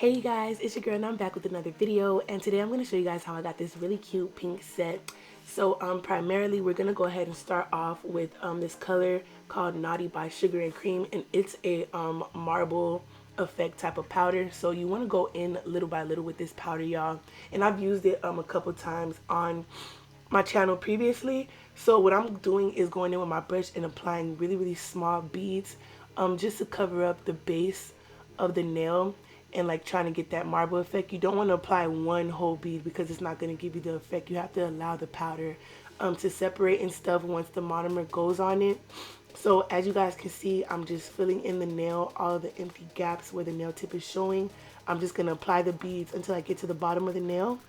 Hey you guys, it's your girl and I'm back with another video, and today I'm going to show you guys how I got this really cute pink set. So primarily we're going to go ahead and start off with this color called Naughty by Sugar and Cream, and it's a marble effect type of powder. So you want to go in little by little with this powder, y'all, and I've used it a couple times on my channel previously. So what I'm doing is going in with my brush and applying really small beads just to cover up the base of the nail and like trying to get that marble effect. You don't want to apply one whole bead because it's not going to give you the effect. You have to allow the powder to separate and stuff once the monomer goes on it. So as you guys can see, I'm just filling in the nail, all of the empty gaps where the nail tip is showing. I'm just going to apply the beads until I get to the bottom of the nail,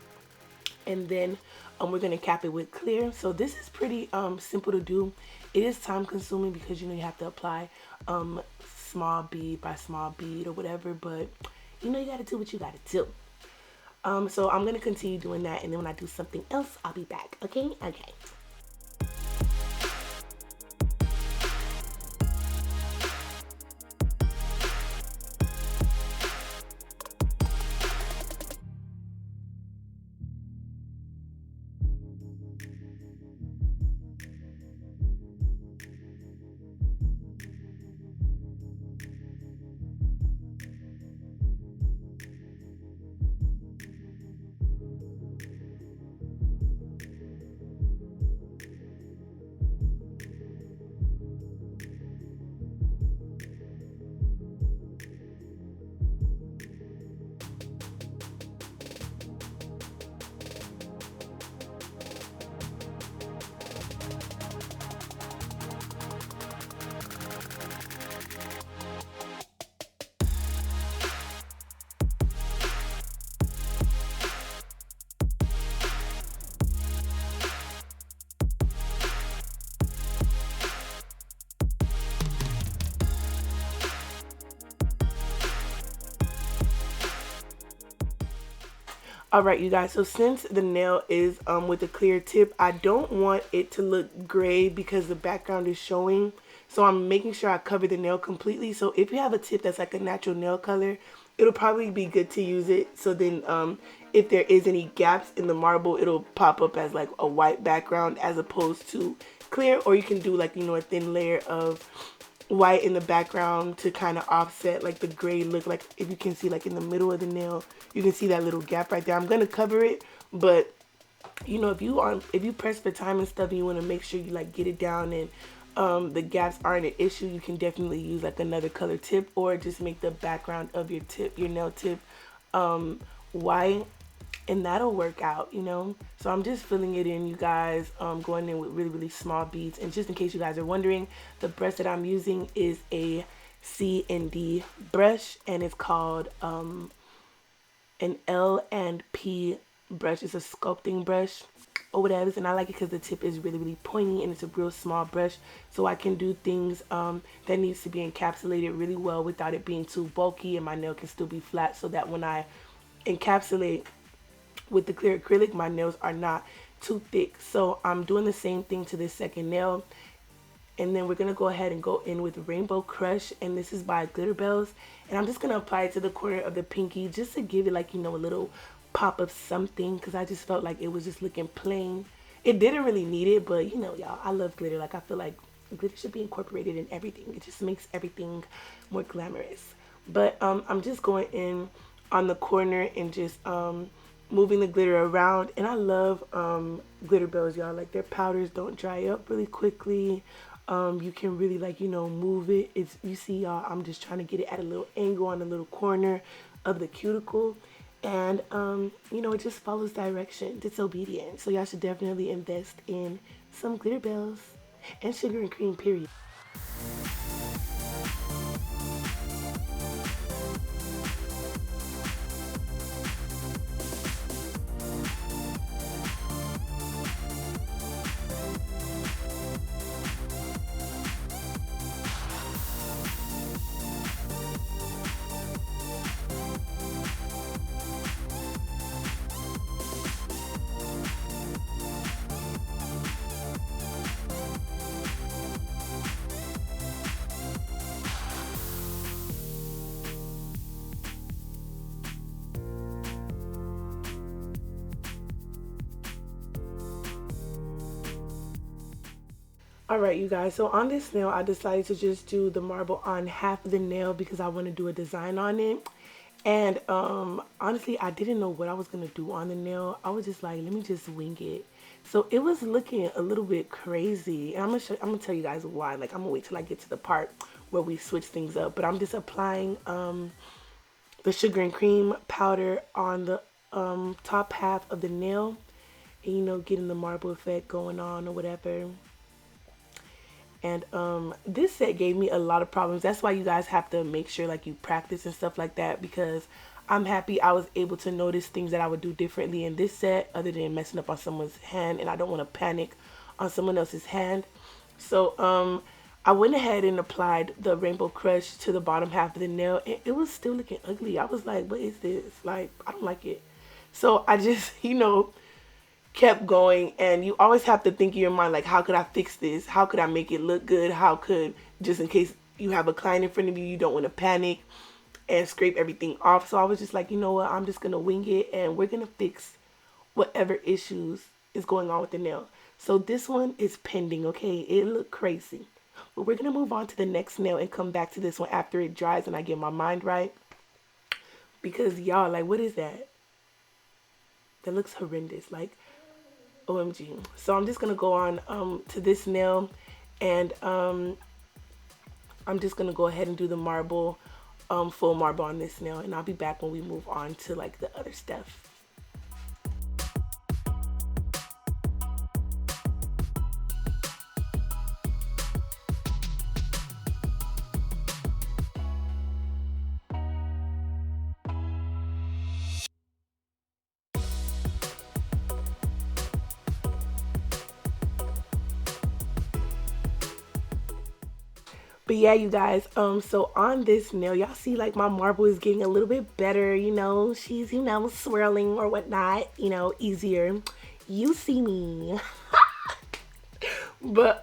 and then we're going to cap it with clear. So this is pretty simple to do. It is time consuming because you have to apply small bead by small bead or whatever, but you got to do what you got to do. So I'm going to continue doing that, and then when I do something else, I'll be back. Okay. Alright you guys, so since the nail is with a clear tip, I don't want it to look gray because the background is showing. So I'm making sure I cover the nail completely. So if you have a tip that's like a natural nail color, it'll probably be good to use it. So then if there is any gaps in the marble, it'll pop up as like a white background as opposed to clear. Or you can do like, a thin layer of white in the background to kind of offset like the gray look. Like if you can see like in the middle of the nail, you can see that little gap right there. I'm gonna cover it, but if you press for time and stuff and you want to make sure you like get it down and the gaps aren't an issue, you can definitely use like another color tip, or just make the background of your nail tip white, and that'll work out. So I'm just filling it in, you guys, going in with really small beads. And just in case you guys are wondering, the brush that I'm using is a CND brush, and it's called an L&P brush. It's a sculpting brush or whatever, and I like it because the tip is really pointy and it's a real small brush, so I can do things that needs to be encapsulated really well without it being too bulky, and my nail can still be flat, so that when I encapsulate with the clear acrylic, my nails are not too thick. So I'm doing the same thing to this second nail, and then we're gonna go ahead and go in with Rainbow Crush, and this is by Glitterbels, and I'm just gonna apply it to the corner of the pinky just to give it like a little pop of something, because I just felt like it was just looking plain. It didn't really need it, but y'all, I love glitter. Like I feel like glitter should be incorporated in everything. It just makes everything more glamorous. But I'm just going in on the corner and just moving the glitter around. And I love Glitterbels, y'all. Like their powders don't dry up really quickly. You can really like move it. You see, y'all, I'm just trying to get it at a little angle on the little corner of the cuticle, and it just follows direction. It's obedient. So y'all should definitely invest in some Glitterbels and sugar and cream, period. All right, you guys. So on this nail, I decided to just do the marble on half of the nail because I want to do a design on it. And honestly, I didn't know what I was gonna do on the nail. I was just like, let me just wing it. So it was looking a little bit crazy. And I'm gonna tell you guys why. Like I'm gonna wait till I get to the part where we switch things up. But I'm just applying the sugar and cream powder on the top half of the nail, and you know, getting the marble effect going on or whatever. And this set gave me a lot of problems. That's why you guys have to make sure like you practice and stuff like that, because I'm happy I was able to notice things that I would do differently in this set other than messing up on someone's hand, and I don't want to panic on someone else's hand. So I went ahead and applied the Rainbow Crush to the bottom half of the nail, and it was still looking ugly. I was like, what is this? Like, I don't like it. So I just, you know, kept going, and you always have to think in your mind, like, how could I fix this? How could I make it look good? How could, just in case you have a client in front of you, you don't want to panic and scrape everything off. So I was just like, you know what, I'm just gonna wing it, and we're gonna fix whatever issues is going on with the nail. So this one is pending, okay? It looked crazy, but we're gonna move on to the next nail and come back to this one after it dries and I get my mind right, because y'all, like, what is that? That looks horrendous. Like, OMG. So I'm just gonna go on to this nail, and I'm just gonna go ahead and do the marble, full marble on this nail, and I'll be back when we move on to like the other stuff. But yeah, you guys, so on this nail, y'all see like my marble is getting a little bit better, you know, she's, you know, swirling or whatnot, you know, easier. You see me. But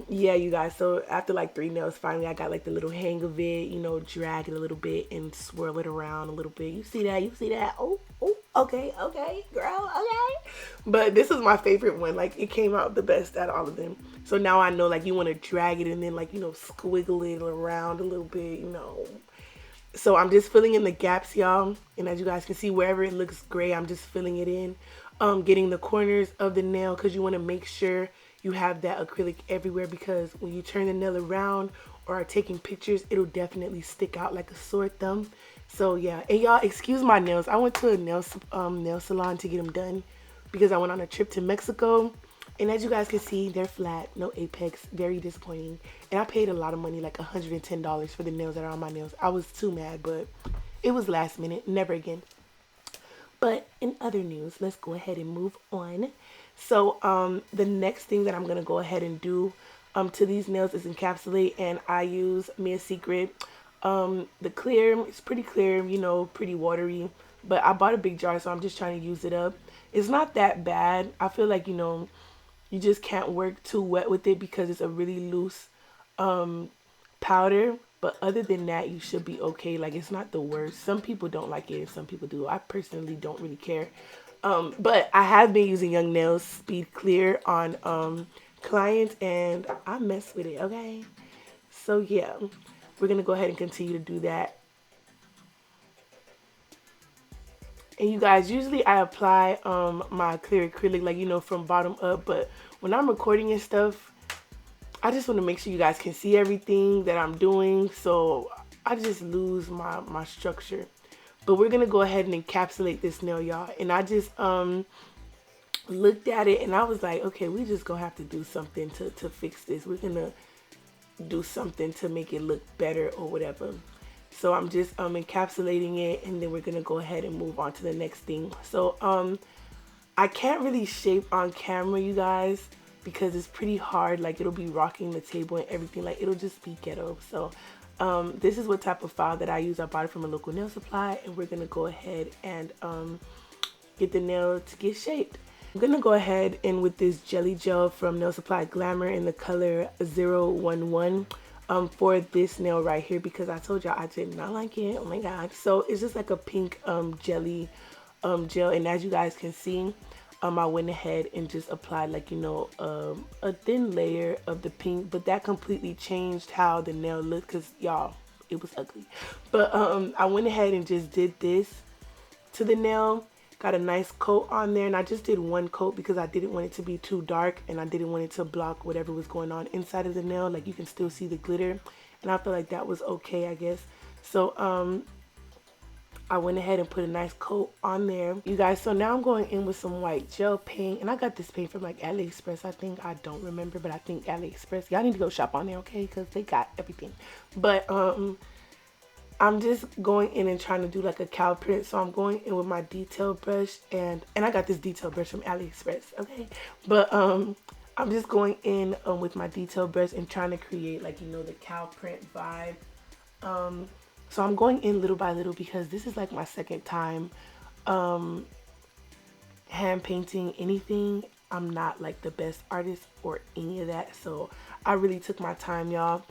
yeah, you guys, so after like 3 nails, finally I got like the little hang of it, you know, drag it a little bit and swirl it around a little bit. You see that? You see that? Oh, oh, okay, okay, girl, okay. But this is my favorite one. Like, it came out the best out of all of them. So now I know, like, you want to drag it and then, like, you know, squiggle it around a little bit, you know. So I'm just filling in the gaps, y'all. And as you guys can see, wherever it looks gray, I'm just filling it in. Getting the corners of the nail, because you want to make sure you have that acrylic everywhere, because when you turn the nail around or are taking pictures, it'll definitely stick out like a sore thumb. So yeah, and y'all excuse my nails. I went to a nail salon to get them done because I went on a trip to Mexico. And as you guys can see, they're flat, no apex, very disappointing. And I paid a lot of money, like $110 for the nails that are on my nails. I was too mad, but it was last minute, never again. But in other news, let's go ahead and move on. So the next thing that I'm going to go ahead and do to these nails is encapsulate, and I use Mia Secret. The clear, it's pretty clear, you know, pretty watery, but I bought a big jar, so I'm just trying to use it up. It's not that bad. I feel like, you know, you just can't work too wet with it because it's a really loose powder. But other than that, you should be okay. Like, it's not the worst. Some people don't like it and some people do. I personally don't really care. But I have been using Young Nails Speed Clear on clients, and I mess with it, okay? So yeah, we're going to go ahead and continue to do that. And you guys, usually I apply my clear acrylic, like, you know, from bottom up. But when I'm recording and stuff, I just want to make sure you guys can see everything that I'm doing. So I just lose my structure. But we're going to go ahead and encapsulate this nail, y'all. And I just looked at it and I was like, okay, we just going to have to do something to fix this. We're going to do something to make it look better or whatever. So I'm just encapsulating it, and then we're going to go ahead and move on to the next thing. So I can't really shape on camera, you guys, because it's pretty hard. Like, it'll be rocking the table and everything. Like, it'll just be ghetto. So this is what type of file that I use. I bought it from a local nail supply, and we're going to go ahead and get the nail to get shaped. I'm going to go ahead and with this jelly gel from Nail Supply Glamour in the color 011 for this nail right here, because I told y'all I did not like it. Oh my god. So it's just like a pink jelly gel, and as you guys can see, I went ahead and just applied like, you know, a thin layer of the pink, but that completely changed how the nail looked because y'all, it was ugly. But I went ahead and just did this to the nail, got a nice coat on there, and I just did one coat because I didn't want it to be too dark and I didn't want it to block whatever was going on inside of the nail. Like you can still see the glitter, and I feel like that was okay, I guess. So I went ahead and put a nice coat on there, you guys. So now I'm going in with some white gel paint, and I got this paint from like AliExpress, I think. I don't remember, but I think AliExpress. Y'all need to go shop on there, okay? Because they got everything. But I'm just going in and trying to do like a cow print. So I'm going in with my detail brush, and I got this detail brush from AliExpress, okay? But I'm just going in with my detail brush and trying to create like, you know, the cow print vibe. So I'm going in little by little because this is like my second time hand painting anything. I'm not like the best artist or any of that, so I really took my time, y'all.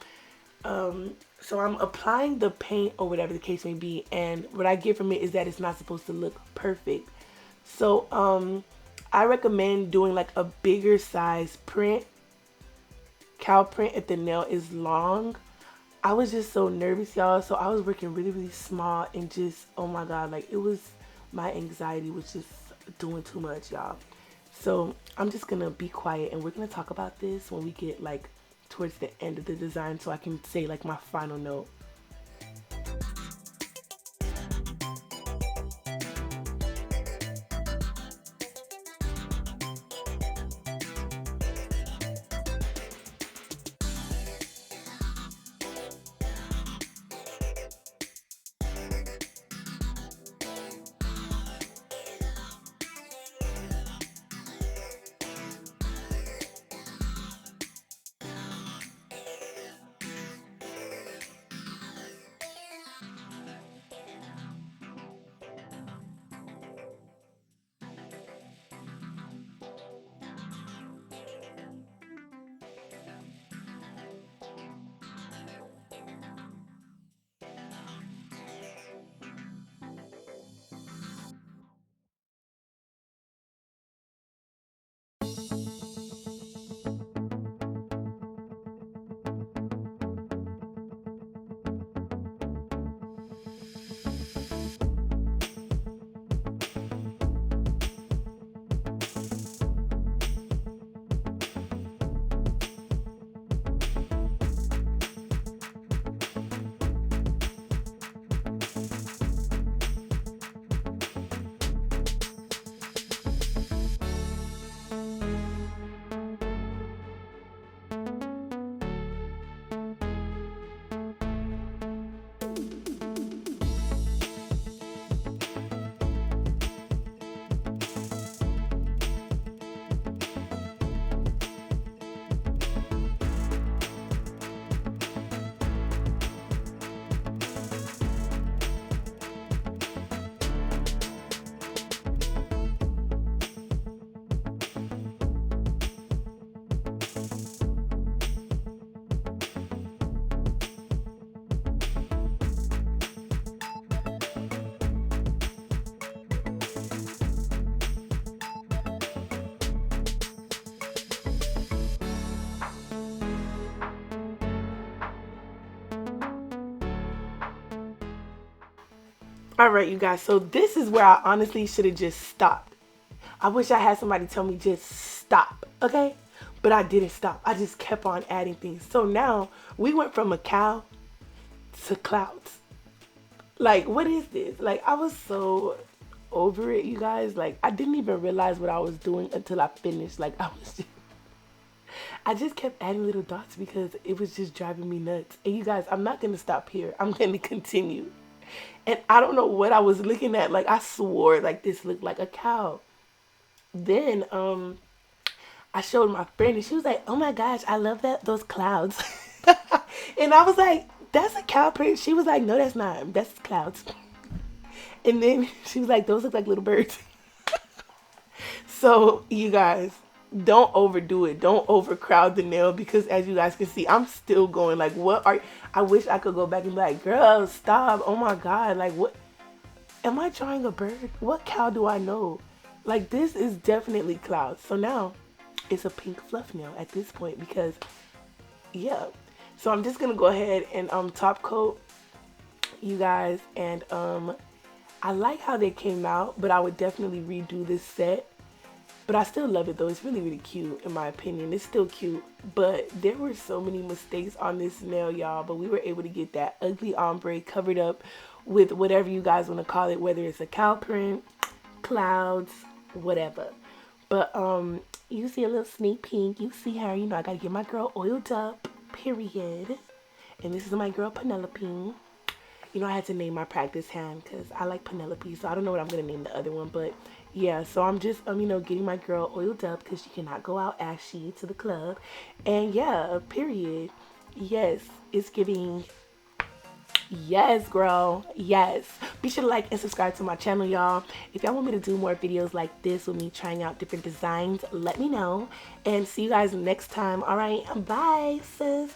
So I'm applying the paint or whatever the case may be, and what I get from it is that it's not supposed to look perfect. So I recommend doing like a bigger size print, cow print, if the nail is long. I was just so nervous, y'all, so I was working really small, and just, oh my god, like it was, my anxiety was just doing too much, y'all. So I'm just gonna be quiet, and we're gonna talk about this when we get like towards the end of the design, so I can say like my final note. All right, you guys, so this is where I honestly should have just stopped. I wish I had somebody tell me just stop, okay? But I didn't stop. I just kept on adding things. So now we went from a cow to clouds. Like, what is this? Like, I was so over it, you guys. Like, I didn't even realize what I was doing until I finished. Like, I just kept adding little dots because it was just driving me nuts. And you guys, I'm not going to stop here. I'm going to continue. And I don't know what I was looking at. Like, I swore like this looked like a cow. Then I showed my friend, and she was like, "Oh my gosh, I love those clouds." And I was like, "That's a cow print." She was like, "No, that's not. That's clouds." And then she was like, "Those look like little birds." So you guys, don't overdo it. Don't overcrowd the nail, because as you guys can see, I'm still going like, what are, I wish I could go back and be like, girl, stop. Oh my God. Like, what, am I drawing a bird? What cow do I know? Like, this is definitely clouds. So now it's a pink fluff nail at this point because, yeah. So I'm just gonna go ahead and top coat, you guys, and I like how they came out, but I would definitely redo this set. But I still love it though. It's really, really cute in my opinion. It's still cute, but there were so many mistakes on this nail, y'all. But we were able to get that ugly ombre covered up with whatever you guys want to call it, whether it's a cow print, clouds, whatever. But you see a little sneak peek. You see her. You know, I gotta get my girl oiled up. Period. And this is my girl Penelope. You know, I had to name my practice hand because I like Penelope, so I don't know what I'm gonna name the other one, but yeah. So I'm just you know, getting my girl oiled up because she cannot go out ashy to the club. And yeah, period. Yes, it's giving. Yes, girl. Yes. Be sure to like and subscribe to my channel, y'all. If y'all want me to do more videos like this with me trying out different designs, let me know. And see you guys next time. All right. Bye, sis.